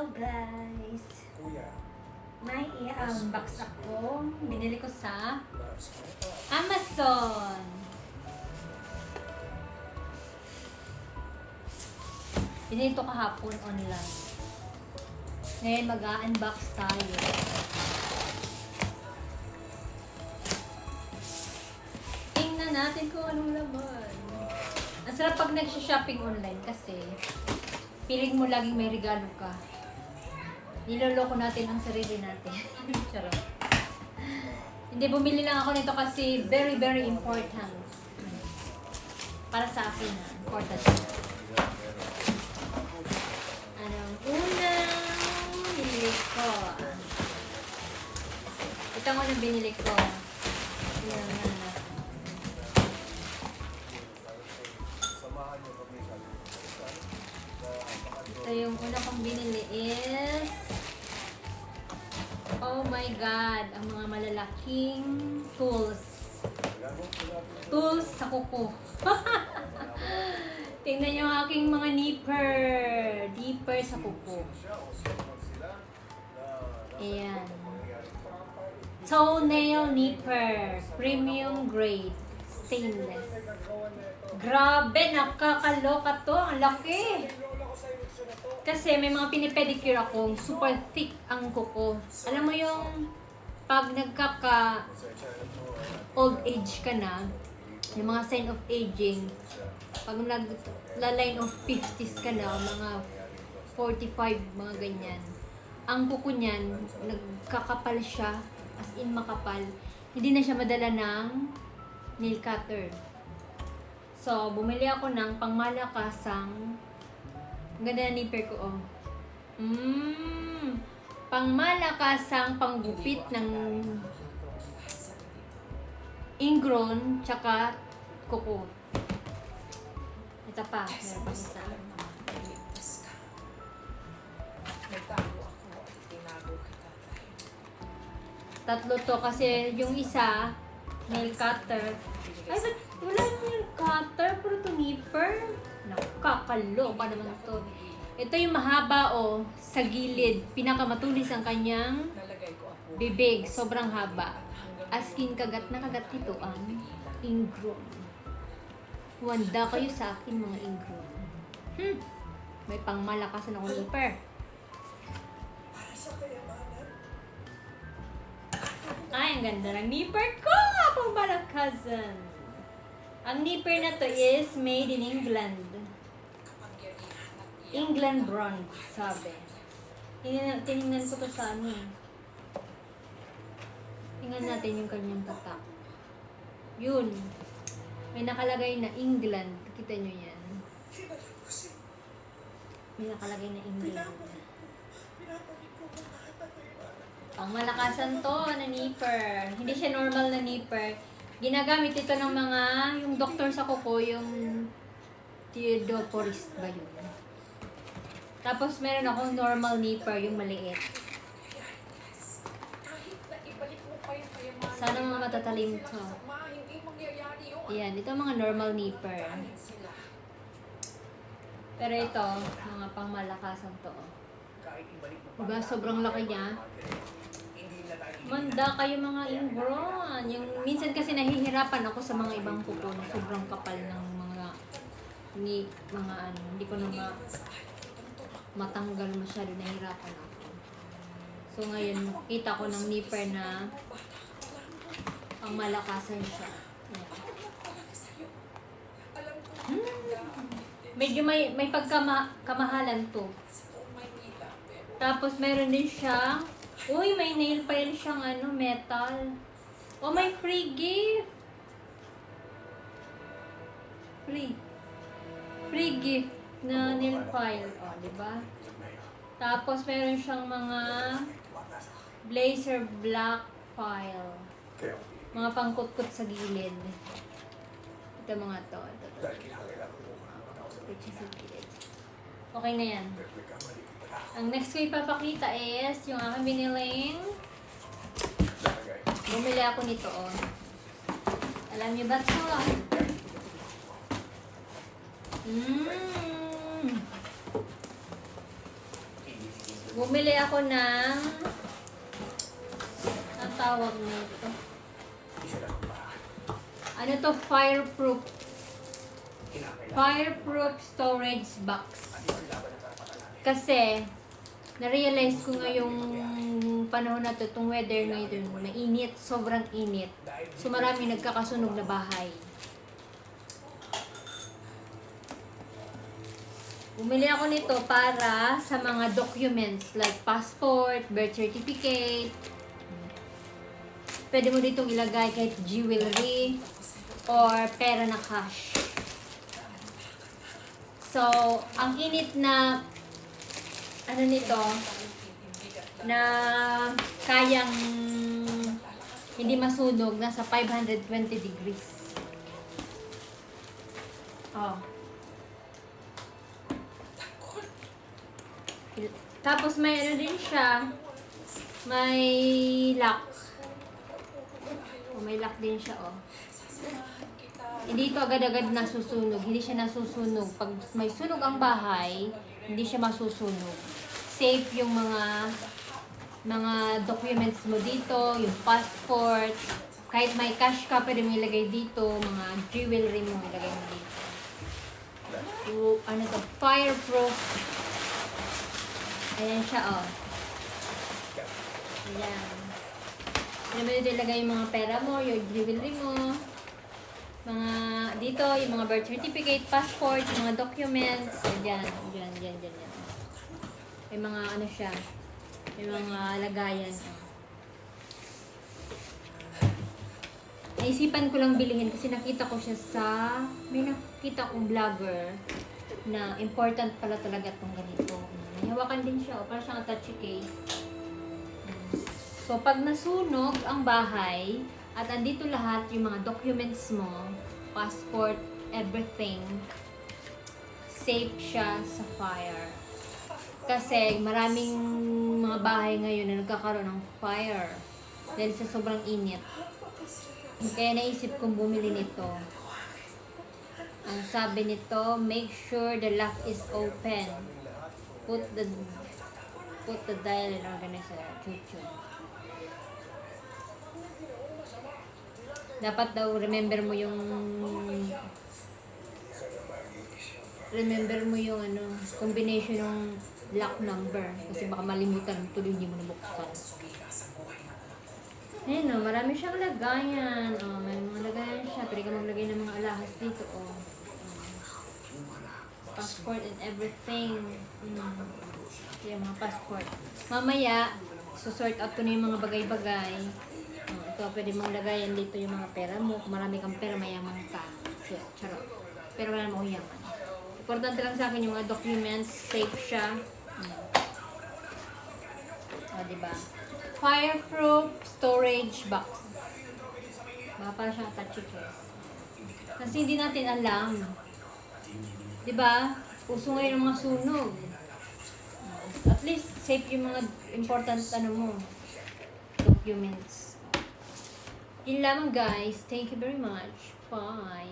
Hello guys! May i-unbox ako. Binili ko sa Amazon. Binili ito kahapon online. Ngayon mag-unbox tayo. Tingnan natin kung anong laman. Ang sarap pag nag-shopping online kasi piling mo laging may regalo ka. Niloloko natin ang sarili natin. Charot. Hindi, bumili lang ako nito kasi very, very important. Para sa akin na. Important. Anong unang binili ko? Ito ang unang binili ko. Yan na. So, yung una kong binili is, oh my God, ang mga malalaking tools. Tools sa kuko. Tingnan nyo ang aking mga nipper. Nipper sa kuko. Ayan. Toenail nipper. Premium grade. Stainless. Grabe, nakakaloka to. Ang laki. Kasi may mga pinipedicure akong super thick ang kuko. Alam mo yung pag nagkaka old age ka na, yung mga sign of aging, pag nagla-line of 50s ka na, mga 45, mga ganyan, ang kuko niyan, nagkakapal siya, as in makapal. Hindi na siya madala ng nail cutter. So, bumili ako ng pangmalakasang, ang ganda na nipper ko, oh. Pangmalakasang panggupit ng ingrown, tsaka kuko. Ito pa, meron pa isa. Tatlo to kasi yung isa, nail cutter. Ay, ba't wala nail cutter? Puro to nipper. Nakakalo pa naman to. Ito yung mahaba o sa gilid. Pinakamatulis ang kanyang bibig. Sobrang haba. As in, kagat na kagat ito ang ingrown. Wanda kayo sa akin mga ingrown. May pangmalakasan akong nipper. Ay, ang ganda ng nipper ko! Pangmalakasan. Ang nipper na to is made in England. England brand, sabi. Tinignan ko to sa ano. Tingnan natin yung kanyang tatak. Yun. May nakalagay na England. Kita nyo yan. May nakalagay na England. Pangmalakasan to na nipper. Hindi siya normal na nipper. Ginagamit ito ng mga, yung doktor sa kuko, yung Theodophorist ba yun? Tapos meron akong normal nipper, yung maliit. Sana mga matatalim to. Ayan, ito mga normal nipper. Pero ito, mga pangmalakasan to. Diba? Sobrang laki niya. Manda kayo mga ingrown. Yung minsan kasi nahihirapan ako sa mga ibang kuko na sobrang kapal ng mga ano, hindi ko na matanggal masyado, nahihirapan ako. So ngayon, kita ko ng nipper na ang malakasan siya. Medyo may pagkamahalan to. Tapos meron din siya. Uy, may nail file siyang ano, metal. Oh, may free gift. Free gift na nail file. Oh, di ba? Tapos meron siyang mga blazer black file. Mga pangkutkot sa gilid. Ito mga to. Okay na yan. Ang next ko ipapakita is yung aking biniling. Bumili ako nito, oh. Alam niyo ba ito? Bumili ako ng ang tawag nito. Ano to? Fireproof storage box. Kasi na-realize ko ngayong panahon na to, itong weather ngayon, mainit, sobrang init. So marami nagkakasunog na bahay. Bumili ako nito para sa mga documents like passport, birth certificate. Pwede mo ditong ilagay kahit jewelry or pera na cash. So, ang init na ano nito na kayang hindi masunog, nasa 520 degrees. Oh. Tapos may ano din siya, may lock. Oh, may lock din siya, oh. Hindi ito agad-agad nasusunog. Hindi siya nasusunog. Pag may sunog ang bahay, hindi siya masusunog. Safe yung mga documents mo dito, yung passport. Kahit may cash ka, pwede mo ilagay dito. Mga jewelry mo ilagay mo dito. So, ano to? Fireproof. Ayan siya, oh. Ayan. Pwede mo dito ilagay yung mga pera mo, yung jewelry mo. Mga dito, yung mga birth certificate, passport, yung mga documents. Diyan. May mga ano siya. May mga lagayan. Naisipan ko lang bilhin kasi nakita ko siya may nakita kong vlogger na important pala talaga itong ganito. May hawakan din siya. Parang siyang touchy case. So, pag nasunog ang bahay, at andito lahat yung mga documents mo, passport, everything, safe siya sa fire. Kasi maraming mga bahay ngayon na nagkakaroon ng fire dahil sa sobrang init. Kaya naisip kong bumili nito. Ang sabi nito, make sure the lock is open. Put the dial in organizer. Dapat daw remember mo yung ano, combination ng lock number kasi baka malimutan tuloy hindi mo nabuksan. Ayun, oh, marami siyang lagayan. Oh, may mga lagayan siya. Pwede ka maglagay ng mga alahas dito, oh. Passport and everything. Yung mga passport. Mamaya, sort out ko na yung mga bagay-bagay. Ito, pwede mong lagayan dito yung mga pera mo. Kung marami kang pera, mayaman ka. Charot. Pero wala namang yaman. Importante lang sa akin yung mga documents. Safe siya. O, diba? Fireproof storage box. Baka parang siyang touchy case. Kasi hindi natin alam. Diba? Uso ngayon ang mga sunog. At least, safe yung mga important documents. Yun lamang guys. Thank you very much. Bye.